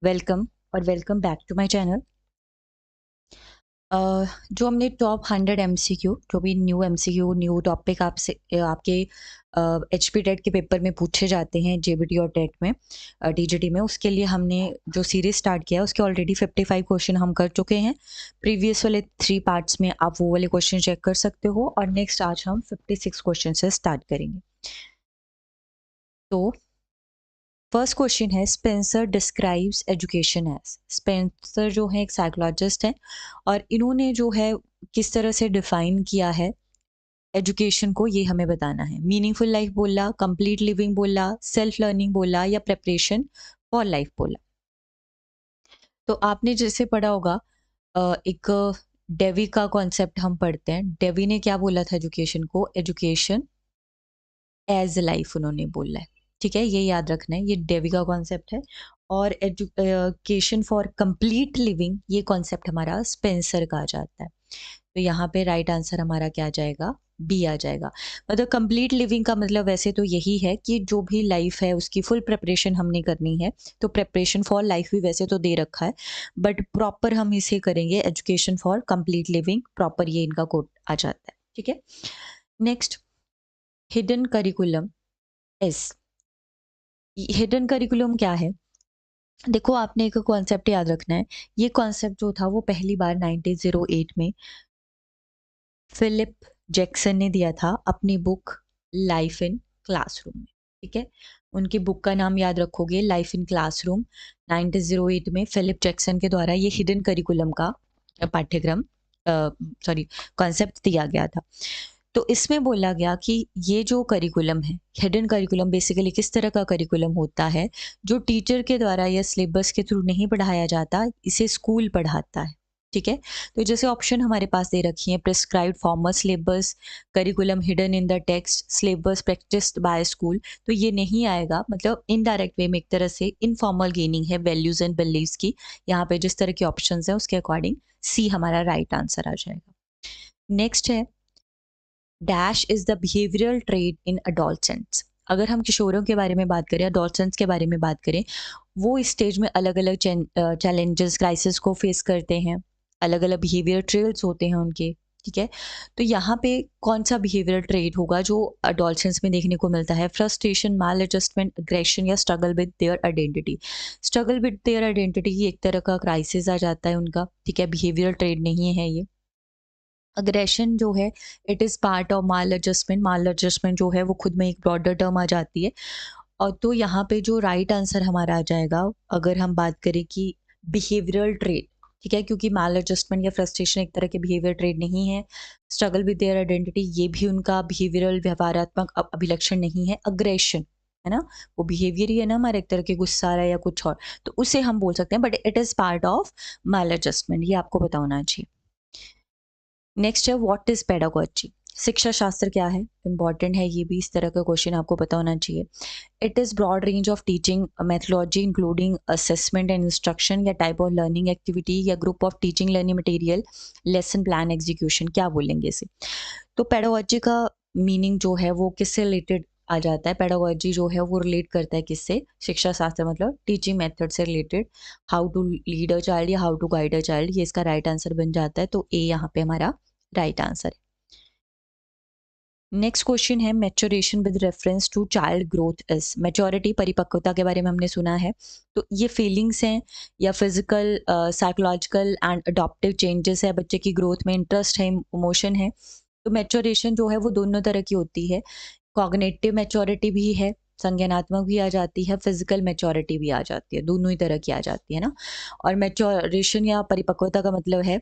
Welcome और welcome back to my channel. जो हमने टॉप 100 एमसीक्यू जो भी न्यू एमसीक्यू न्यू टॉपिक आपसे आपके एचपी टेट के पेपर में पूछे जाते हैं जेबीटी और टेट में टीजीटी में, उसके लिए हमने जो सीरीज स्टार्ट किया है उसके ऑलरेडी 55 क्वेश्चन हम कर चुके हैं। प्रीवियस वाले 3 पार्ट्स में आप वो वाले क्वेश्चन चेक कर सकते हो और नेक्स्ट आज हम 56 क्वेश्चन से स्टार्ट करेंगे। तो फर्स्ट क्वेश्चन है, Spencer describes education as. Spencer जो है एक साइकोलॉजिस्ट है और इन्होंने जो है किस तरह से डिफाइन किया है एजुकेशन को, ये हमें बताना है। मीनिंगफुल लाइफ बोला, कंप्लीट लिविंग बोला, सेल्फ लर्निंग बोला या प्रिपरेशन फॉर लाइफ बोला। तो आपने जैसे पढ़ा होगा एक डेवी का कॉन्सेप्ट हम पढ़ते हैं। डेवी ने क्या बोला था एजुकेशन को? एजुकेशन एज लाइफ उन्होंने बोला है। ठीक है, ये याद रखना है, ये डेवी का कॉन्सेप्ट है। और एजुकेशन फॉर कंप्लीट लिविंग ये कॉन्सेप्ट हमारा स्पेंसर का आ जाता है। तो यहाँ पे राइट आंसर हमारा क्या आ जाएगा? बी आ जाएगा। मतलब कंप्लीट लिविंग का मतलब वैसे तो यही है कि जो भी लाइफ है उसकी फुल प्रिपरेशन हमने करनी है। तो प्रिपरेशन फॉर लाइफ भी वैसे तो दे रखा है, बट प्रॉपर हम इसे करेंगे education for complete living, proper ये इनका कोड आ जाता है। ठीक है, next, hidden curriculum is. Hidden curriculum क्या है? देखो, आपने एक कॉन्सेप्ट याद रखना है। ये कॉन्सेप्ट जो था वो पहली बार 1908 में फिलिप जैक्सन ने दिया था अपनी बुक लाइफ इन क्लासरूम में। ठीक है, उनकी बुक का नाम याद रखोगे, लाइफ इन क्लासरूम। 1908 में फिलिप जैक्सन के द्वारा ये हिडन करिकुलम का पाठ्यक्रम सॉरी कॉन्सेप्ट दिया गया था। तो इसमें बोला गया कि ये जो करिकुलम है, हिडन करिकुलम बेसिकली किस तरह का करिकुलम होता है जो टीचर के द्वारा या सिलेबस के थ्रू नहीं पढ़ाया जाता, इसे स्कूल पढ़ाता है। ठीक है, तो जैसे ऑप्शन हमारे पास दे रखी है, prescribed formal syllabus, curriculum hidden in the text, syllabus practised by school. तो ये नहीं आएगा, मतलब इनडायरेक्ट वे में एक तरह से इनफॉर्मल गेनिंग है वैल्यूज एंड बिलीव्स की। यहाँ पे जिस तरह के ऑप्शन है उसके अकॉर्डिंग सी हमारा राइट आंसर आ जाएगा। नेक्स्ट है, dash is the behavioural trait in adolescents. अगर हम किशोरों के बारे में बात करें, अडोलसेंट्स के बारे में बात करें, वो इस स्टेज में अलग अलग चैलेंजेस क्राइसिस को फेस करते हैं, अलग अलग बिहेवियर ट्रेल्स होते हैं उनके। ठीक है, तो यहाँ पे कौन सा बिहेवियर ट्रेट होगा जो अडोलसेंट्स में देखने को मिलता है? फ्रस्ट्रेशन, माल एडजस्टमेंट, अग्रेशन या struggle with their identity. Struggle with their identity एक तरह का क्राइसिस आ जाता है उनका। ठीक है, बिहेवियर ट्रेट नहीं है ये। अग्रेशन जो है, it is part of mall adjustment. Mall adjustment जो है वो खुद में एक ब्रॉडर टर्म आ जाती है। और तो यहाँ पे जो राइट आंसर हमारा आ जाएगा, अगर हम बात करें कि बिहेवियरल ट्रेट। ठीक है, क्योंकि माल एडजस्टमेंट या फ्रस्ट्रेशन एक तरह के बिहेवियर ट्रेट नहीं है। स्ट्रगल विद देयर आइडेंटिटी ये भी उनका बिहेवियरल व्यवहारात्मक अभिलक्षण नहीं है। अग्रेशन है ना, वो बिहेवियर ही है ना हमारे, एक तरह के गुस्सा रहा है या कुछ और, तो उसे हम बोल सकते हैं, but it is part of mall adjustment, ये आपको पता होना चाहिए। नेक्स्ट है, व्हाट इज पेडागोजी। शिक्षा शास्त्र क्या है? इंपॉर्टेंट है ये भी, इस तरह का क्वेश्चन आपको पता होना चाहिए। It is broad range of teaching methodology including assessment and instruction या टाइप ऑफ लर्निंग एक्टिविटी या group of teaching learning material, lesson plan execution, क्या बोलेंगे इसे? तो पेडागोजी का मीनिंग जो है वो किससे रिलेटेड आ जाता है? पेडागोजी जो है वो रिलेट करता है किससे? शिक्षा शास्त्र मतलब टीचिंग मेथड से related. How to lead a child या how to guide a child, ये इसका राइट आंसर बन जाता है। तो ए यहाँ पे हमारा राइट आंसर है। नेक्स्ट क्वेश्चन है, maturation with reference to child growth is. Maturity परिपक्वता के बारे में हमने सुना है, तो ये फीलिंग्स हैं या physical psychological and adoptive changes है, बच्चे की ग्रोथ में इंटरेस्ट है, इमोशन है। तो मैच्योरेशन जो है वो दोनों तरह की होती है। कॉग्निटिव मैच्योरिटी भी है, संज्ञानात्मक भी आ जाती है, फिजिकल मैच्योरिटी भी आ जाती है, दोनों ही तरह की आ जाती है ना। और मैच्योरेशन या परिपक्वता का मतलब है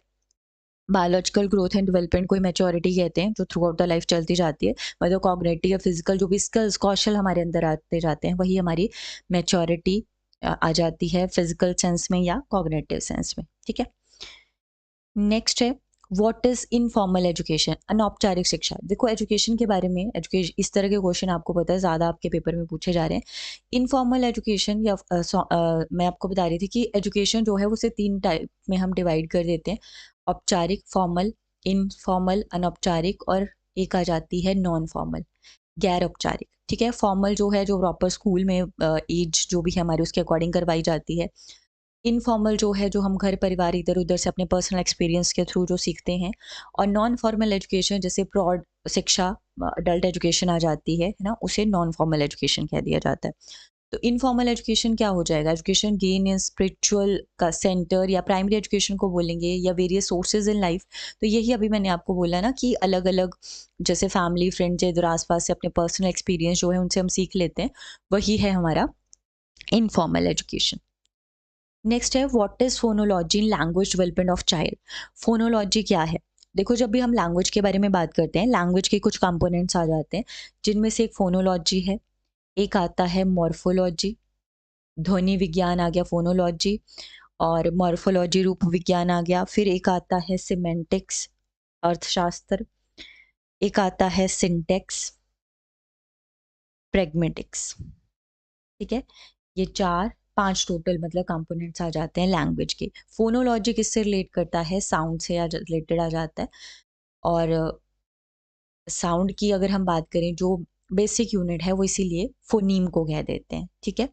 बायोलॉजिकल ग्रोथ एंड डेवलपमेंट को मैच्योरिटी कहते हैं, जो थ्रू आउट द लाइफ चलती जाती है। मतलब कॉग्निटिव या फिजिकल जो भी स्किल्स कौशल हमारे अंदर आते जाते हैं, वही हमारी मैच्योरिटी आ जाती है, फिजिकल सेंस में या कॉग्निटिव सेंस में। ठीक है, नेक्स्ट है, व्हाट इज इनफॉर्मल एजुकेशन। अनौपचारिक शिक्षा। देखो, एजुकेशन के बारे में, एजुकेशन इस तरह के क्वेश्चन आपको पता है ज़्यादा आपके पेपर में पूछे जा रहे हैं। इनफॉर्मल एजुकेशन या मैं आपको बता रही थी कि एजुकेशन जो है उसे 3 टाइप में हम डिवाइड कर देते हैं। औपचारिक, फॉर्मल, इनफॉर्मल, अनौपचारिक, और एक आ जाती है नॉन फॉर्मल, गैर औपचारिक। ठीक है, फॉर्मल जो है जो प्रॉपर स्कूल में एज जो भी है हमारी उसके अकॉर्डिंग करवाई जाती है। इनफॉर्मल जो है, जो हम घर परिवार इधर-उधर से अपने पर्सनल एक्सपीरियंस के थ्रू जो सीखते हैं, और नॉन फॉर्मल एजुकेशन जैसे प्रौढ़ शिक्षा, अडल्ट एजुकेशन आ जाती है ना? उसे नॉन फॉर्मल एजुकेशन कह दिया जाता है। तो इनफॉर्मल एजुकेशन क्या हो जाएगा? एजुकेशन गेन इन स्पिरिचुअल का सेंटर, या प्राइमरी एजुकेशन को बोलेंगे, या वेरियस सोर्सेज इन लाइफ। तो यही अभी मैंने आपको बोला ना कि अलग-अलग, जैसे फैमिली, फ्रेंड या इधर आस-पास से अपने पर्सनल एक्सपीरियंस जो है उनसे हम सीख लेते हैं, वही है हमारा इनफॉर्मल एजुकेशन। नेक्स्ट है, what is phonology in language development of child. Phonology क्या है? देखो, जब भी हम लैंग्वेज के बारे में बात करते हैं, लैंग्वेज के कुछ कंपोनेंट्स आ जाते हैं, जिनमें से एक फोनोलॉजी है, एक आता है मॉर्फोलॉजी, ध्वनि विज्ञान आ गया फोनोलॉजी, और मॉर्फोलॉजी रूप विज्ञान आ गया। फिर एक आता है सिमेंटिक्स, अर्थशास्त्र, एक आता है सिंटेक्स, प्रेगमेटिक्स। ठीक है, ये 4-5 टोटल मतलब कंपोनेंट्स आ जाते हैं लैंग्वेज के। फोनोलॉजी किससे रिलेट करता है? साउंड से या रिलेटेड आ जाता है। और साउंड की अगर हम बात करें, जो बेसिक यूनिट है वो इसीलिए फोनीम को कह देते हैं, ठीक है।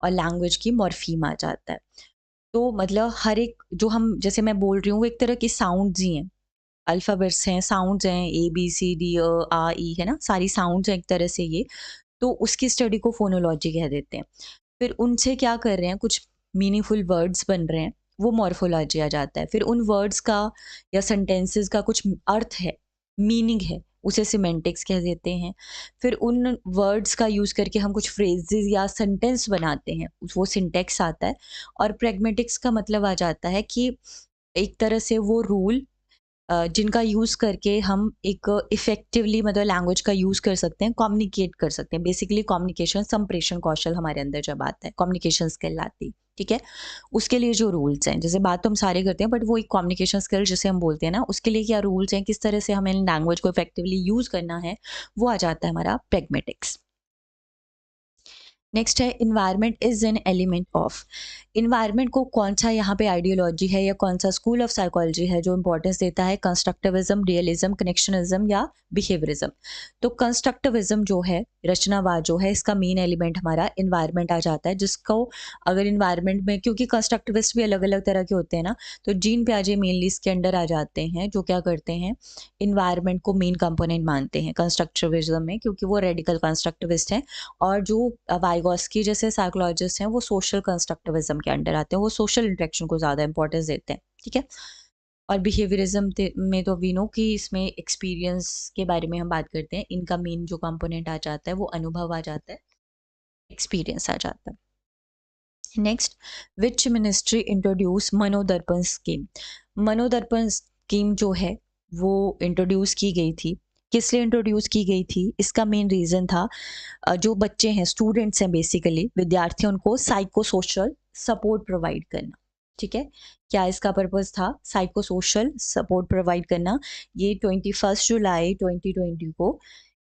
और लैंग्वेज की मॉर्फीम आ जाता है। तो मतलब हर एक जो हम, जैसे मैं बोल रही हूँ, वो एक तरह की साउंड्स ही हैं, अल्फ़ाबेट्स हैं, साउंड्स हैं, ए बी सी डी आ ई, है ना? सारी साउंड्स हैं एक तरह से ये। तो उसकी स्टडी को फोनोलॉजी कह देते हैं। फिर उनसे क्या कर रहे हैं, कुछ मीनिंगफुल वर्ड्स बन रहे हैं, वो मॉर्फोलॉजी आ जाता है। फिर उन वर्ड्स का या सेंटेंसेस का कुछ अर्थ है, मीनिंग है, उसे सिमेंटिक्स कह देते हैं। फिर उन वर्ड्स का यूज़ करके हम कुछ फ्रेजेस या सेंटेंस बनाते हैं, वो सिंटेक्स आता है। और प्रैग्मेटिक्स का मतलब आ जाता है कि एक तरह से वो रूल जिनका यूज़ करके हम एक इफ़ेक्टिवली मतलब लैंग्वेज का यूज़ कर सकते हैं, कम्युनिकेट कर सकते हैं। बेसिकली कम्युनिकेशन संप्रेषण कौशल हमारे अंदर जब आता है, कम्युनिकेशन स्किल आती है, ठीक है? उसके लिए जो रूल्स हैं, जैसे बात तो हम सारे करते हैं, बट वो एक कम्युनिकेशन स्किल जिसे हम बोलते हैं ना, उसके लिए क्या रूल्स हैं, किस तरह से हमें लैंग्वेज को इफ़ेक्टिवली यूज़ करना है, वो आ जाता है हमारा प्रैग्मेटिक्स। नेक्स्ट है, environment is an element of. Environment को कौन सा यहाँ पे आइडियोलॉजी है या कौन सा स्कूल ऑफ साइकोलॉजी है जो इंपॉर्टेंस देता है? कंस्ट्रक्टिविज्म, रियलिज्म, कनेक्शनिज्म या बिहेवियरिज्म। तो कंस्ट्रक्टिविज्म जो है, रचनावाद जो है, इसका मेन एलिमेंट हमारा इन्वायरमेंट आ जाता है, जिसको अगर इन्वायरमेंट में, क्योंकि कंस्ट्रक्टिविस्ट भी अलग अलग तरह के होते हैं ना, तो जीन पियाजे मेनली इसके अंडर आ जाते हैं, जो क्या करते हैं, इन्वायरमेंट को मेन कंपोनेंट मानते हैं कंस्ट्रक्टिविज्म में, क्योंकि वो रेडिकल कंस्ट्रक्टिविस्ट हैं। और जो वाइगोस्की जैसे साइकोलॉजिस्ट हैं, वो सोशल कंस्ट्रक्टिविज्म के अंडर आते हैं, वो सोशल इंटरेक्शन को ज़्यादा इंपॉर्टेंस देते हैं, ठीक है। और बिहेवियरिज्म में तो वी नो कि इसमें एक्सपीरियंस के बारे में हम बात करते हैं, इनका मेन जो कंपोनेंट आ जाता है वो अनुभव आ जाता है, एक्सपीरियंस आ जाता है। Next, which ministry introduce Manodarpan scheme. Manodarpan scheme जो है वो इंट्रोड्यूस की गई थी। किस लिए इंट्रोड्यूस की गई थी? इसका मेन रीज़न था, जो बच्चे हैं, स्टूडेंट्स हैं, बेसिकली विद्यार्थी, उनको साइको सोशल सपोर्ट प्रोवाइड करना, ठीक है। क्या इसका पर्पस था? साइको सोशल सपोर्ट प्रोवाइड करना। ये 21 जुलाई 2020 को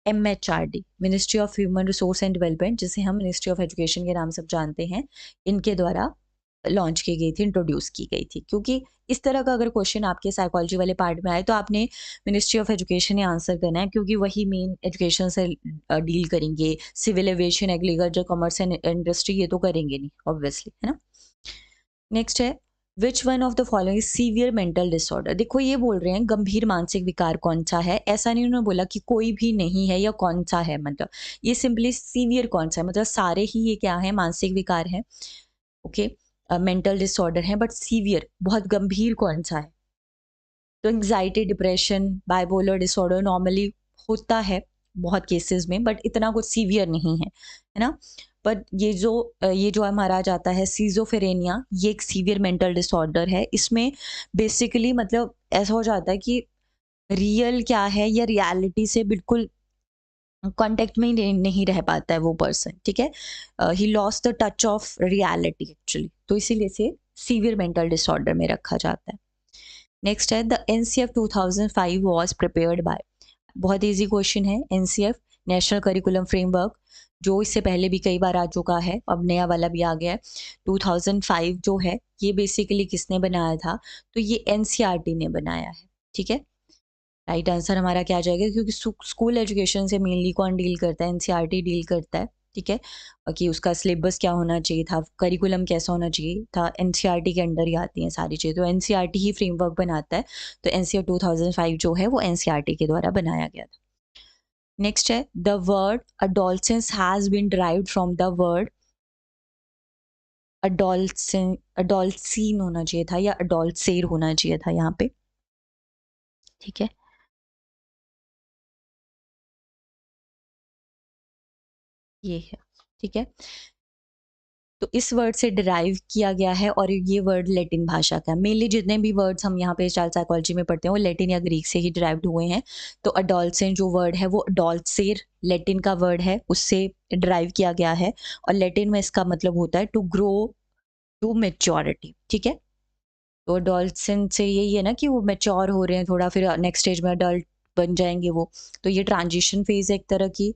MHRD, ministry of human resource and development, जिसे हम मिनिस्ट्री ऑफ एजुकेशन के नाम से जानते हैं, इनके द्वारा लॉन्च की गई थी, इंट्रोड्यूस की गई थी। क्योंकि इस तरह का अगर क्वेश्चन आपके साइकोलॉजी वाले पार्ट में आए, तो आपने मिनिस्ट्री ऑफ एजुकेशन ही आंसर करना है, क्योंकि वही मेन एजुकेशन से डील करेंगे। Civil aviation, agriculture, commerce and industry ये तो करेंगे नहीं, ऑब्वियसली, है ना। नेक्स्ट है, which one of the following severe mental disorder. देखो, ये बोल रहे हैं गंभीर मानसिक विकार कौन सा है, ऐसा नहीं उन्होंने बोला कि कोई भी नहीं है या कौन सा है, मतलब ये सिंपली सीवियर कौन सा है, मतलब सारे ही ये क्या है, मानसिक विकार है, ओके, मेंटल डिसऑर्डर है, बट सीवियर बहुत गंभीर कौन सा है? तो anxiety, depression, bipolar disorder normally होता है बहुत केसेस में, बट इतना कुछ सीवियर नहीं है ना। बट ये जो हमारा आ जाता है सीजोफ्रेनिया, ये एक सीवियर मेंटल डिसऑर्डर है। इसमें बेसिकली मतलब ऐसा हो जाता है कि रियल क्या है या रियलिटी से बिल्कुल कांटेक्ट में ही नहीं रह पाता है वो पर्सन, ठीक है। He lost the touch of reality actually, तो इसीलिए से सीवियर मेंटल डिसऑर्डर में रखा जाता है। नेक्स्ट है, the NCF 2005 was prepared by. बहुत इजी क्वेश्चन है। एनसीएफ, नेशनल करिकुलम फ्रेमवर्क, जो इससे पहले भी कई बार आ चुका है, अब नया वाला भी आ गया है। 2005 जो है, ये बेसिकली किसने बनाया था? तो ये एनसीईआरटी ने बनाया है, ठीक है। राइट आंसर हमारा क्या आ जाएगा, क्योंकि स्कूल एजुकेशन से मेनली कौन डील करता है? एनसीईआरटी डील करता है। ठीक है, कि उसका सिलेबस क्या होना चाहिए था, करिकुलम कैसा होना चाहिए था, एनसीईआरटी के अंडर ही आती हैं सारी चीज़ें, तो एनसीईआरटी ही फ्रेमवर्क बनाता है, तो एनसीईआर 2005 जो है वो एनसीईआरटी के द्वारा बनाया गया था। नेक्स्ट है the word adolescence has been derived from the word adolescere होना चाहिए था या अडोलसेर होना चाहिए था यहाँ पे, ठीक है। ये है, ठीक है। तो इस वर्ड से डिराइव किया गया है और ये वर्ड लैटिन भाषा का है। मेनली जितने भी वर्ड्स हम यहाँ पे चाइल्ड साइकोलॉजी में पढ़ते हैं वो लैटिन या ग्रीक से ही डिराइव्ड हुए हैं। तो अडोलसेंट जो वर्ड है वो अडोल्सेर लैटिन का वर्ड है, उससे डिराइव किया गया है और लैटिन में इसका मतलब होता है टू ग्रो टू मैच्योरिटी, ठीक है। तो अडोलसेंट से यही है ना कि वो मैच्योर हो रहे हैं थोड़ा, फिर नेक्स्ट स्टेज में अडल्ट बन जाएंगे वो। तो ये ट्रांजिशन फेज है एक तरह की,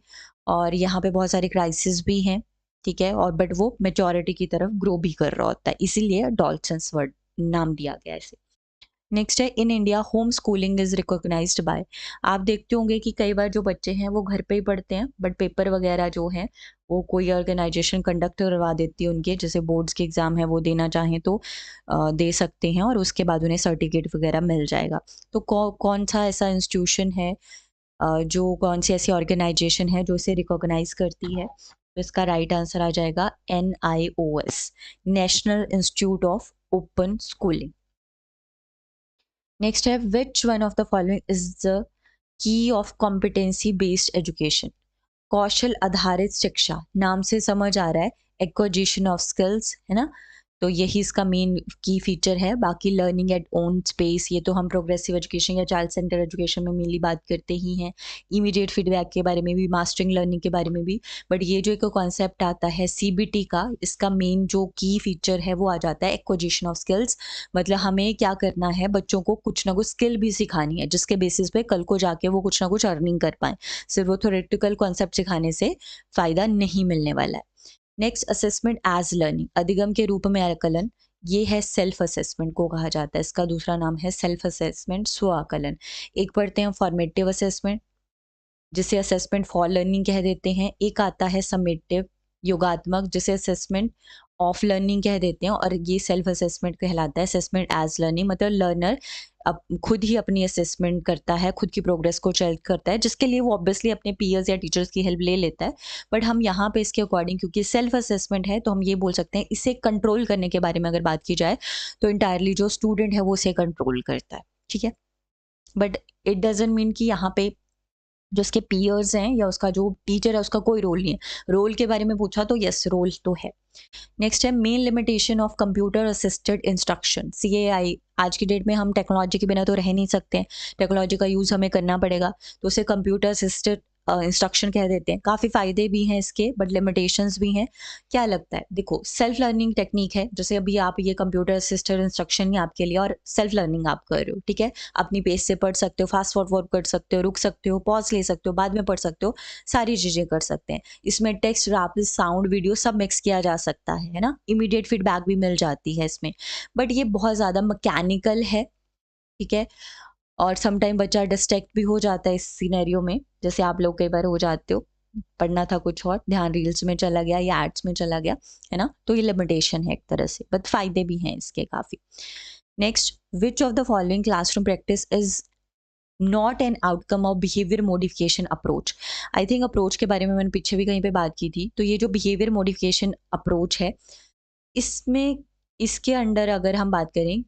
और यहाँ पे बहुत सारे क्राइसिस भी हैं, ठीक है, और बट वो मेच्योरिटी की तरफ ग्रो भी कर रहा होता है, इसीलिए अडोलसेंस वर्ड नाम दिया गया है इसे। नेक्स्ट है in India home schooling is recognised by. आप देखते होंगे कि कई बार जो बच्चे हैं वो घर पे ही पढ़ते हैं, बट पेपर वगैरह जो है वो कोई ऑर्गेनाइजेशन कंडक्ट करवा देती है उनके, जैसे बोर्ड्स के एग्जाम है वो देना चाहें तो दे सकते हैं और उसके बाद उन्हें सर्टिफिकेट वगैरह मिल जाएगा। तो कौन सा ऐसा इंस्टीट्यूशन है, जो कौन सी ऐसी ऑर्गेनाइजेशन है जो इसे रिकॉग्नाइज करती है, तो इसका राइट आंसर आ जाएगा NIOS, national institute of open schooling. Next है which one of the following is the key of competency based education. कौशल आधारित शिक्षा, नाम से समझ आ रहा है एक्विजिशन ऑफ स्किल्स, है ना, तो यही इसका मेन की फीचर है। बाकी लर्निंग एट ओन स्पेस, ये तो हम प्रोग्रेसिव एजुकेशन या चाइल्ड सेंटर एजुकेशन में मेनली बात करते ही हैं। इमीडिएट फीडबैक के बारे में भी, मास्टरिंग लर्निंग के बारे में भी, बट ये जो एक कॉन्सेप्ट आता है CBT का, इसका मेन जो की फीचर है वो आ जाता है एक्विजिशन ऑफ स्किल्स। मतलब हमें क्या करना है, बच्चों को कुछ ना कुछ स्किल भी सिखानी है जिसके बेसिस पे कल को जाके वो कुछ ना कुछ अर्निंग कर पाएँ। सिर्फ वो थ्योरेटिकल कॉन्सेप्ट सिखाने से फ़ायदा नहीं मिलने वाला है। नेक्स्ट असेसमेंट एज लर्निंग, अधिगम के रूप में आकलन, ये है सेल्फ असेसमेंट को कहा जाता है, इसका दूसरा नाम है सेल्फ असेसमेंट, स्व आकलन। एक पढ़ते हैं फॉर्मेटिव असेसमेंट, जिसे असेसमेंट फॉर लर्निंग कह देते हैं। एक आता है समेटिव योगात्मक, जिसे असेसमेंट ऑफ लर्निंग कह देते हैं, और ये सेल्फ असेसमेंट कहलाता है असेसमेंट एज लर्निंग। मतलब लर्नर अब खुद ही अपनी असेसमेंट करता है, खुद की प्रोग्रेस को चेक करता है, जिसके लिए वो ऑब्वियसली अपने पीयर्स या टीचर्स की हेल्प ले लेता है। बट हम यहाँ पे इसके अकॉर्डिंग, क्योंकि सेल्फ असेसमेंट है, तो हम ये बोल सकते हैं इसे कंट्रोल करने के बारे में अगर बात की जाए तो इंटायरली जो स्टूडेंट है वो उसे कंट्रोल करता है, ठीक है। बट इट डजेंट मीन कि यहाँ पे जो उसके पीयर्स हैं या उसका जो टीचर है उसका कोई रोल नहीं है। रोल के बारे में पूछा तो यस, रोल तो है। नेक्स्ट है main limitation of computer assisted instruction, CAI। आज की डेट में हम टेक्नोलॉजी के बिना तो रह नहीं सकते हैं, टेक्नोलॉजी का यूज़ हमें करना पड़ेगा, तो उसे कंप्यूटर असिस्टेड इंस्ट्रक्शन कह देते हैं। काफ़ी फ़ायदे भी हैं इसके, बट लिमिटेशंस भी हैं। क्या लगता है, देखो सेल्फ लर्निंग टेक्निक है, जैसे अभी आप ये कंप्यूटर असिस्टेड इंस्ट्रक्शन ही आपके लिए, और सेल्फ लर्निंग आप कर रहे हो, ठीक है। अपनी पेज से पढ़ सकते हो, फास्ट फॉरवर्ड कर सकते हो, रुक सकते हो, पॉज ले सकते हो, बाद में पढ़ सकते हो, सारी चीज़ें कर सकते हैं। इसमें टेक्स्ट, रैपिड, साउंड, वीडियो सब मिक्स किया जा सकता है ना। इमीडिएट फीडबैक भी मिल जाती है इसमें, बट ये बहुत ज़्यादा मैकेनिकल है, ठीक है। और सम टाइम बच्चा डिस्ट्रैक्ट भी हो जाता है इस सिनेरियो में, जैसे आप लोग कई बार हो जाते हो, पढ़ना था कुछ और, ध्यान रील्स में चला गया या एड्स में चला गया, है ना। तो ये लिमिटेशन है एक तरह से, बट फायदे भी हैं इसके काफ़ी। Next, which of the following classroom practice is not an outcome of behaviour modification approach. I think approach के बारे में मैंने पीछे भी कहीं पे बात की थी। तो ये जो बिहेवियर मॉडिफिकेशन अप्रोच है, इसमें, इसके अंडर अगर हम बात करें,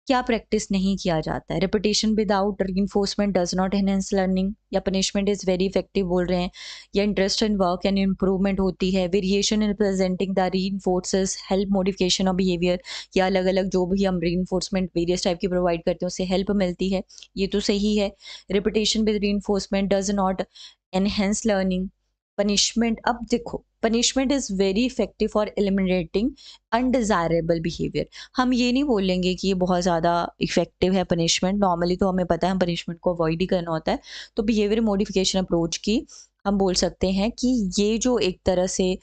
क्या प्रैक्टिस नहीं किया जाता है। Repetition without reinforcement does not enhance learning, या पनिशमेंट इज वेरी इफेक्टिव बोल रहे हैं, या interest in work and improvement होती है, variation in presenting the reinforcers help modification of behaviour, या अलग अलग जो भी हम रीइंफोर्समेंट वेरियस टाइप की प्रोवाइड करते हैं उससे हेल्प मिलती है, ये तो सही है। Repetition with reinforcement does not enhance learning. Punishment, अब देखो punishment is very effective for eliminating undesirable behaviour. हम ये नहीं बोलेंगे कि ये बहुत ज़्यादा इफेक्टिव है पनिशमेंट, नॉर्मली तो हमें पता है हम पनिशमेंट को अवॉइड ही करना होता है। तो बिहेवियर मॉडिफिकेशन अप्रोच की हम बोल सकते हैं कि ये जो एक तरह से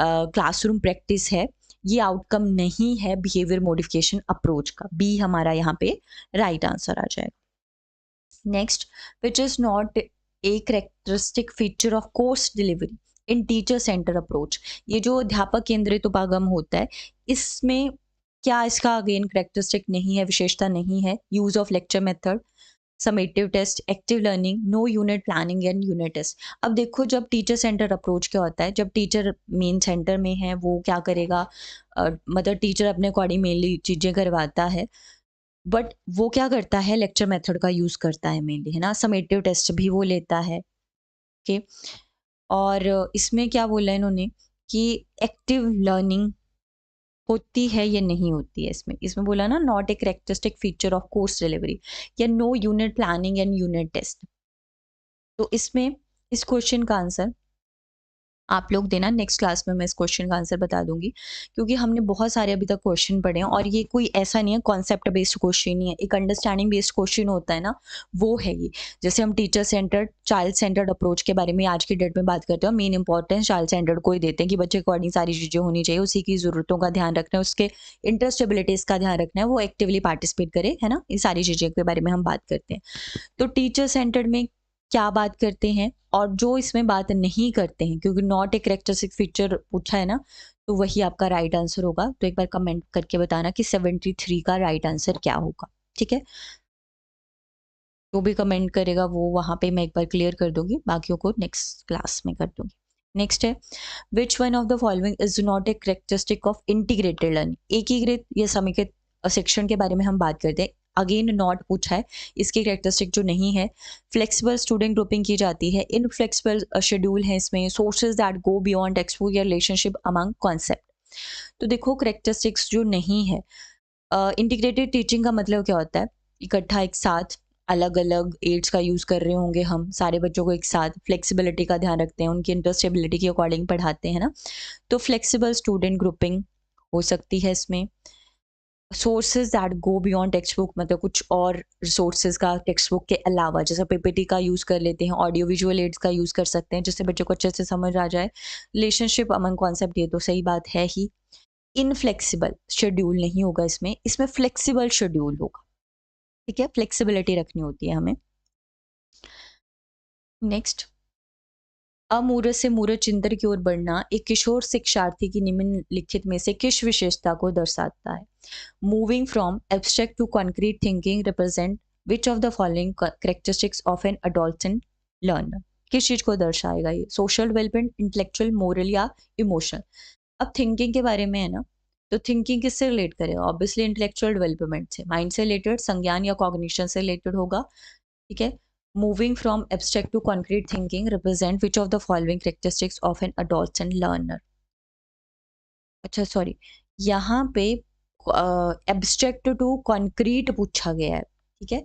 क्लासरूम प्रैक्टिस है, ये आउटकम नहीं है बिहेवियर मॉडिफिकेशन अप्रोच का। बी हमारा यहाँ पे राइट आंसर आ जाएगा। Next, which is not a characteristic feature of course delivery. In teacher centre approach, ये जो अध्यापक केंद्रित उपागम होता है, इसमें क्या इसका अगेन करेक्टरिस्टिक नहीं है, विशेषता नहीं है? Use of lecture method, summative test, active learning, no unit planning and unit test. अब देखो जब टीचर सेंटर अप्रोच क्या होता है, जब टीचर मेन सेंटर में है वो क्या करेगा, मतलब टीचर अपने अकॉर्डिंग मेनली चीज़ें करवाता है, बट वो क्या करता है, लेक्चर मेथड का यूज़ करता है मेनली, है ना? समेटिव टेस्ट भी वो लेता है, ओके। और इसमें क्या बोला है इन्होंने कि एक्टिव लर्निंग होती है या नहीं होती है इसमें। इसमें बोला ना not a characteristic feature of course delivery, या no unit planning and unit test. तो इसमें इस क्वेश्चन का आंसर आप लोग देना, नेक्स्ट क्लास में मैं इस क्वेश्चन का आंसर बता दूंगी, क्योंकि हमने बहुत सारे अभी तक क्वेश्चन पढ़े हैं और ये कोई ऐसा नहीं है कॉन्सेप्ट बेस्ड क्वेश्चन नहीं है, एक अंडरस्टैंडिंग बेस्ड क्वेश्चन होता है ना, वो है ये। जैसे हम teacher centred child centred approach के बारे में आज की डेट में बात करते हैं, मेन इंपॉर्टेंस चाइल्ड सेंटर्ड को ही देते हैं कि बच्चे के अकॉर्डिंग सारी चीज़ें होनी चाहिए, उसी की ज़रूरतों का ध्यान रखना है, उसके इंटरेस्ट एबिलिटीज़ का ध्यान रखना है, वो एक्टिवली पार्टिसिपेट करे, है ना, ये सारी चीज़ें के बारे में हम बात करते हैं। तो टीचर सेंटर्ड में क्या बात करते हैं और जो इसमें बात नहीं करते हैं, क्योंकि नॉट ए कैरेक्टरिस्टिक फीचर पूछा है ना, तो वही आपका राइट आंसर होगा। तो एक बार कमेंट करके बताना कि 73 का राइट आंसर क्या होगा, ठीक है? जो भी कमेंट करेगा वो वहाँ पे मैं एक बार क्लियर कर दूंगी, बाकियों को नेक्स्ट क्लास में कर दूंगी। नेक्स्ट है, which one of the following is not a characteristic of integrated learning. एकीकृत या समेकित शिक्षण के बारे में हम बात करते हैं, अगेन नॉट पूछा है, इसकी कैरेक्टरिस्टिक जो नहीं है। फ्लेक्सिबल स्टूडेंट ग्रुपिंग की जाती है, इनफ्लेक्सिबल शेड्यूल है इसमें, sources that go beyond text book या रिलेशनशिप अमंग कॉन्सेप्ट। तो देखो करेक्टरिस्टिक्स जो नहीं है, इंटीग्रेटेड टीचिंग का मतलब क्या होता है, इकट्ठा एक साथ अलग अलग एड्स का यूज़ कर रहे होंगे, हम सारे बच्चों को एक साथ, फ्लेक्सिबिलिटी का ध्यान रखते हैं, उनकी इंटरेस्ट एबिलिटी के अकॉर्डिंग पढ़ाते हैं ना, तो फ्लेक्सिबल स्टूडेंट ग्रुपिंग हो सकती है इसमें। Sources that go beyond text book, मतलब कुछ और रिसोर्सेज का टेक्स्ट बुक के अलावा, जैसे पीपीटी का यूज़ कर लेते हैं, ऑडियो विजुअल एड्स का यूज़ कर सकते हैं, जिससे बच्चों को अच्छे से समझ आ जाए। रिलेशनशिप अमंग कॉन्सेप्ट, ये तो सही बात है ही। इनफ्लेक्सिबल शेड्यूल नहीं होगा इसमें, इसमें फ्लेक्सिबल शेड्यूल होगा, ठीक है, फ्लेक्सिबिलिटी रखनी होती है हमें। नेक्स्ट, अमूर्त से मूर्त चिंतन की ओर बढ़ना एक किशोर शिक्षार्थी की निम्नलिखित में से किस विशेषता को दर्शाता है? Moving from abstract to concrete thinking represent which of the following characteristics of an adolescent learner. किस चीज को दर्शाएगा ये? सोशल डेवलपमेंट, इंटेलेक्चुअल, मोरल या इमोशनल? अब थिंकिंग के बारे में है ना, तो थिंकिंग किससे रिलेट करेगा? ऑब्वियसली इंटेलेक्चुअल डेवलपमेंट से, माइंड से रिलेटेड, संज्ञान या कॉग्निशन से रिलेटेड होगा, ठीक है। Moving from abstract to concrete thinking represent which of the following characteristics of an adolescent learner. अच्छा सॉरी, यहाँ पे एब्स्ट्रैक्ट टू कॉन्क्रीट पूछा गया है, ठीक है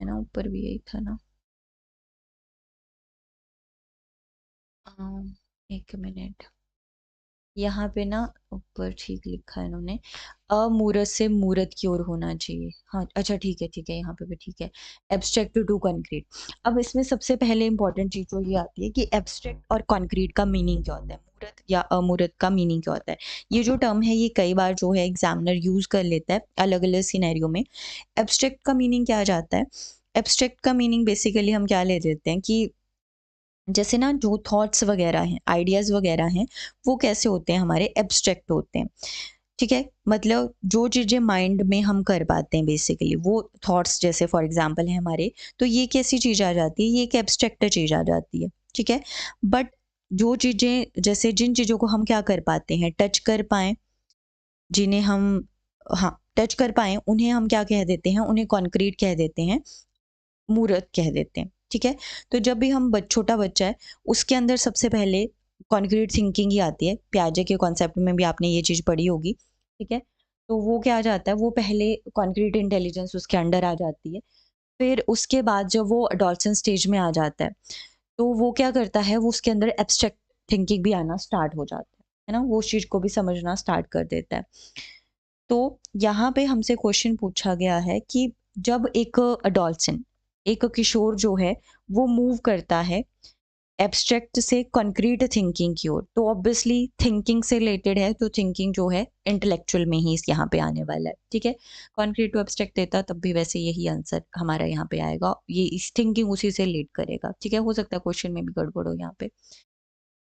ना, ऊपर भी यही था ना। एक मिनट, यहाँ पे ना ऊपर ठीक लिखा है इन्होंने, अमूर्त से मूर्त की ओर होना चाहिए। हाँ अच्छा ठीक है, यहाँ पे भी ठीक है, एब्स्ट्रैक्ट टू कॉन्क्रीट। अब इसमें सबसे पहले इंपॉर्टेंट चीज तो ये आती है कि एब्स्ट्रैक्ट और कॉन्क्रीट का मीनिंग क्या होता है, मूर्त या अमूर्त का मीनिंग क्या होता है। ये जो टर्म है ये कई बार जो है एग्जामिनर यूज कर लेता है अलग अलग सिनेरियो में। एब्स्ट्रैक्ट का मीनिंग क्या आ जाता है? एब्स्ट्रैक्ट का मीनिंग बेसिकली हम क्या ले लेते हैं कि जैसे ना जो थॉट्स वगैरह हैं, आइडियाज़ वगैरह हैं, वो कैसे होते हैं, हमारे एब्स्ट्रैक्ट होते हैं, ठीक है। मतलब जो चीज़ें माइंड में हम कर पाते हैं बेसिकली वो थॉट्स, जैसे फॉर एग्जांपल है हमारे, तो ये कैसी चीज़ आ जाती है, ये एक एब्स्ट्रैक्ट चीज़ आ जाती है, ठीक है। बट जो चीज़ें, जैसे जिन चीज़ों को हम क्या कर पाते हैं, टच कर पाएँ, जिन्हें हम, हाँ, टच कर पाएँ, उन्हें हम क्या कह देते हैं, उन्हें कॉन्क्रीट कह देते हैं, मूर्त कह देते हैं, ठीक है। तो जब भी हम छोटा बच्चा है, उसके अंदर सबसे पहले कॉन्क्रीट थिंकिंग ही आती है, पियाजे के कॉन्सेप्ट में भी आपने ये चीज़ पढ़ी होगी, ठीक है। तो वो क्या आ जाता है, वो पहले कॉन्क्रीट इंटेलिजेंस उसके अंडर आ जाती है, फिर उसके बाद जब वो अडोलसेंस स्टेज में आ जाता है, तो वो क्या करता है, वो उसके अंदर एब्स्ट्रैक्ट थिंकिंग भी आना स्टार्ट हो जाता है ना, वो उस चीज़ को भी समझना स्टार्ट कर देता है। तो यहाँ पे हमसे क्वेश्चन पूछा गया है कि जब एक अडॉल्सेंट, एक किशोर जो है, वो मूव करता है एब्स्ट्रैक्ट से कॉन्क्रीट थिंकिंग की ओर, तो ऑब्वियसली थिंकिंग से रिलेटेड है, तो थिंकिंग जो है इंटेलेक्चुअल में ही इस यहाँ पे आने वाला है, ठीक है। कॉन्क्रीट टू एब्स्ट्रैक्ट देता तब भी वैसे यही आंसर हमारा यहाँ पे आएगा, ये इस थिंकिंग उसी से रिलेट करेगा, ठीक है। हो सकता है क्वेश्चन में भी गड़बड़ हो यहाँ पे।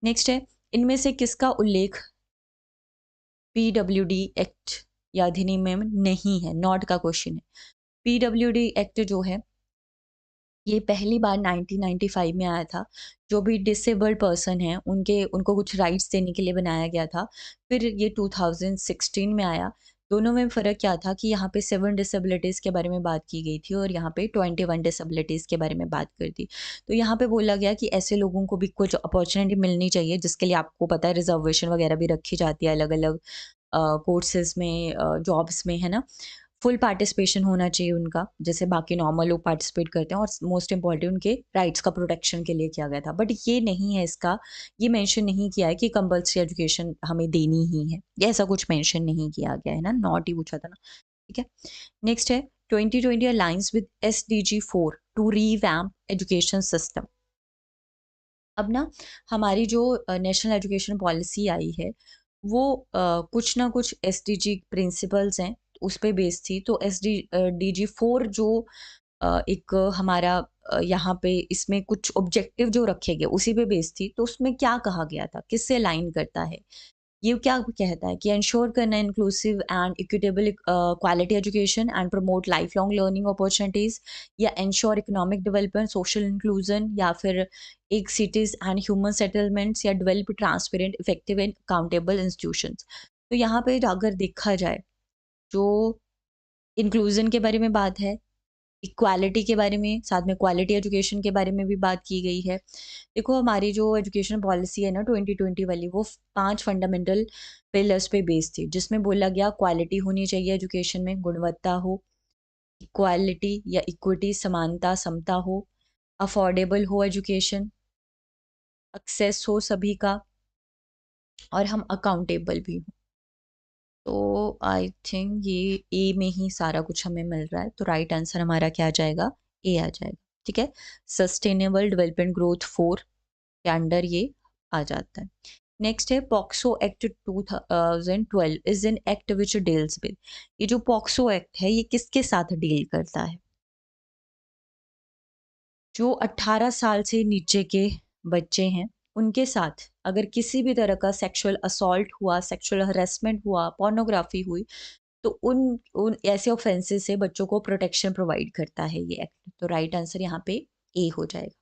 नेक्स्ट है, इनमें से किसका उल्लेख पीडब्ल्यूडी एक्ट या अधिनियम में नहीं है? नॉट का क्वेश्चन है। पीडब्ल्यूडी एक्ट जो है ये पहली बार 1995 में आया था। जो भी डिसेबल्ड पर्सन हैं उनको कुछ राइट्स देने के लिए बनाया गया था। फिर ये 2016 में आया। दोनों में फ़र्क क्या था कि यहाँ पे 7 डिसेबिलिटीज़ के बारे में बात की गई थी और यहाँ पे 21 डिसेबिलिटीज़ के बारे में बात कर दी। तो यहाँ पे बोला गया कि ऐसे लोगों को भी कुछ अपॉर्च्युनिटी मिलनी चाहिए, जिसके लिए आपको पता है रिज़र्वेशन वगैरह भी रखी जाती है अलग-अलग कोर्सेज़ में, जॉब्स में, है ना? फुल पार्टिसिपेशन होना चाहिए उनका, जैसे बाकी नॉर्मल लोग पार्टिसिपेट करते हैं, और मोस्ट इम्पॉर्टेंट उनके राइट्स का प्रोटेक्शन के लिए किया गया था। बट ये नहीं है इसका, ये मेंशन नहीं किया है कि कंपल्सरी एजुकेशन हमें देनी ही है, ये ऐसा कुछ मेंशन नहीं किया गया है ना, नॉट ही पूछा था ना, ठीक है। नेक्स्ट है, 2020 alliance with SDG 4 to revamp education system. अब ना हमारी जो नेशनल एजुकेशन पॉलिसी आई है वो कुछ ना कुछ एसडीजी प्रिंसिपल्स हैं उस पे बेस्ड थी। तो डीजी 4 जो एक हमारा यहाँ पे इसमें कुछ ऑब्जेक्टिव जो रखे गए उसी पे बेस्ड थी। तो उसमें क्या कहा गया था, किससे अलाइन करता है, ये क्या कहता है कि इंश्योर करना inclusive and equitable quality education and promote lifelong learning opportunities, या ensure economic development, social inclusion, या फिर एक सिटीज एंड ह्यूमन सेटलमेंट्स, या develop transparent effective and accountable institutions. तो यहाँ पे अगर देखा जाए, जो इंक्लूजन के बारे में बात है, इक्वालिटी के बारे में, साथ में क्वालिटी एजुकेशन के बारे में भी बात की गई है। देखो हमारी जो एजुकेशन पॉलिसी है ना 2020 वाली, वो 5 फंडामेंटल पिलर्स पे बेस्ड थी, जिसमें बोला गया क्वालिटी होनी चाहिए एजुकेशन में, गुणवत्ता हो, इक्वालिटी या इक्विटी समानता समता हो, अफोर्डेबल हो एजुकेशन, एक्सेस हो सभी का, और हम अकाउंटेबल भी हों। तो आई थिंक ये ए में ही सारा कुछ हमें मिल रहा है, तो राइट आंसर हमारा क्या आ जाएगा, ए आ जाएगा, ठीक है। सस्टेनेबल डेवलपमेंट ग्रोथ 4 के अंडर ये आ जाता है। नेक्स्ट है POCSO act 2012 is an act which deals with. ये जो पॉक्सो एक्ट है ये किसके साथ डील करता है? जो 18 साल से नीचे के बच्चे हैं उनके साथ अगर किसी भी तरह का सेक्सुअल असॉल्ट हुआ, सेक्सुअल हरेसमेंट हुआ, पोर्नोग्राफी हुई, तो उन उन ऐसे ऑफेंसेस से बच्चों को प्रोटेक्शन प्रोवाइड करता है ये एक्ट। तो राइट आंसर यहाँ पे ए हो जाएगा।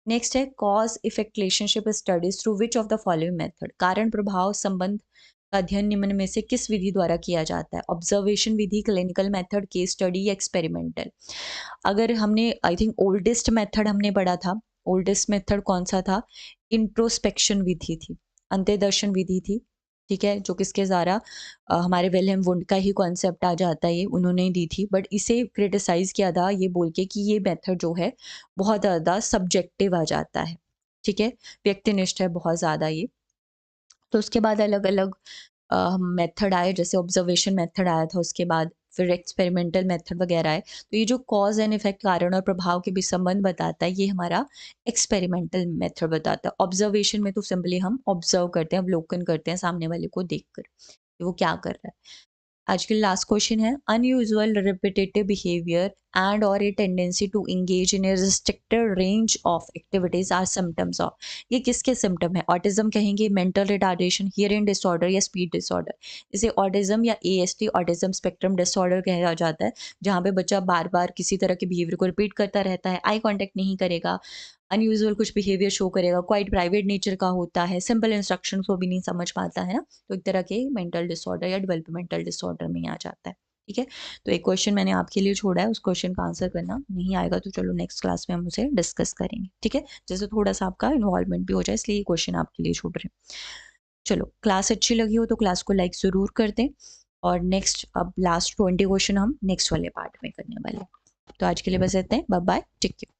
नेक्स्ट है cause effect relationship studies through which of the following method. कारण प्रभाव संबंध का अध्ययन निम्न में से किस विधि द्वारा किया जाता है? ऑब्जर्वेशन विधि, क्लिनिकल मेथड, केस स्टडी या एक्सपेरिमेंटल। अगर हमने आई थिंक ओल्डेस्ट मेथड हमने पढ़ा था, ओल्डेस्ट मेथड कौन सा था? इंट्रोस्पेक्शन विधि थी, अंत्यदर्शन विधि थी, ठीक है, जो किसके द्वारा हमारे विलियम वुंड का ही कॉन्सेप्ट आ जाता है, ये उन्होंने ही दी थी। बट इसे क्रिटिसाइज किया था ये बोल के कि ये मेथड जो है बहुत ज़्यादा सब्जेक्टिव आ जाता है, ठीक है, व्यक्तिनिष्ठ है बहुत ज़्यादा ये। तो उसके बाद अलग अलग मेथड आए, जैसे ऑब्जर्वेशन मेथड आया था, उसके बाद फिर एक्सपेरिमेंटल मेथड वगैरह आए। तो ये जो कॉज एंड इफेक्ट, कारण और प्रभाव के बीच संबंध बताता है, ये हमारा एक्सपेरिमेंटल मेथड बताता है। ऑब्जर्वेशन में तो सिंपली हम ऑब्जर्व करते हैं, अवलोकन करते हैं सामने वाले को देखकर कि वो क्या कर रहा है। आज के लास्ट क्वेश्चन है अनयूजुअल रिपीटेटिव बिहेवियर एंड और a tendency to engage in a restricted range of activities are symptoms of. ये किसके सिम्टम है? ऑटिज्म कहेंगे, मेंटल रिटार्डेशन, हियरिंग डिसऑर्डर या स्पीड डिसऑर्डर। इसे ऑटिज्म या एएसडी, ऑटिज्म स्पेक्ट्रम डिसऑर्डर कहा जाता है, जहाँ पे बच्चा बार बार किसी तरह के बिहेवियर को रिपीट करता रहता है, आई कॉन्टेक्ट नहीं करेगा, अनयूजुअल कुछ बिहेवियर शो करेगा, क्वाइट प्राइवेट नेचर का होता है, सिंपल इंस्ट्रक्शन को भी नहीं समझ पाता है ना। तो एक तरह के मेंटल डिसऑर्डर या डेवलपमेंटल डिसऑर्डर में आ जाता है, ठीक है। तो एक क्वेश्चन मैंने आपके लिए छोड़ा है, उस क्वेश्चन का आंसर करना। नहीं आएगा तो चलो नेक्स्ट क्लास में हम उसे डिस्कस करेंगे, ठीक है, जैसे थोड़ा सा आपका इन्वॉल्वमेंट भी हो जाए, इसलिए ये क्वेश्चन आपके लिए छोड़ रहे हैं। चलो क्लास अच्छी लगी हो तो क्लास को लाइक ज़रूर कर दें, और नेक्स्ट अब लास्ट 20 क्वेश्चन हम नेक्स्ट वाले पार्ट में करने वाले हैं। तो आज के लिए बस इतना ही, बाय बाय, टेक केयर।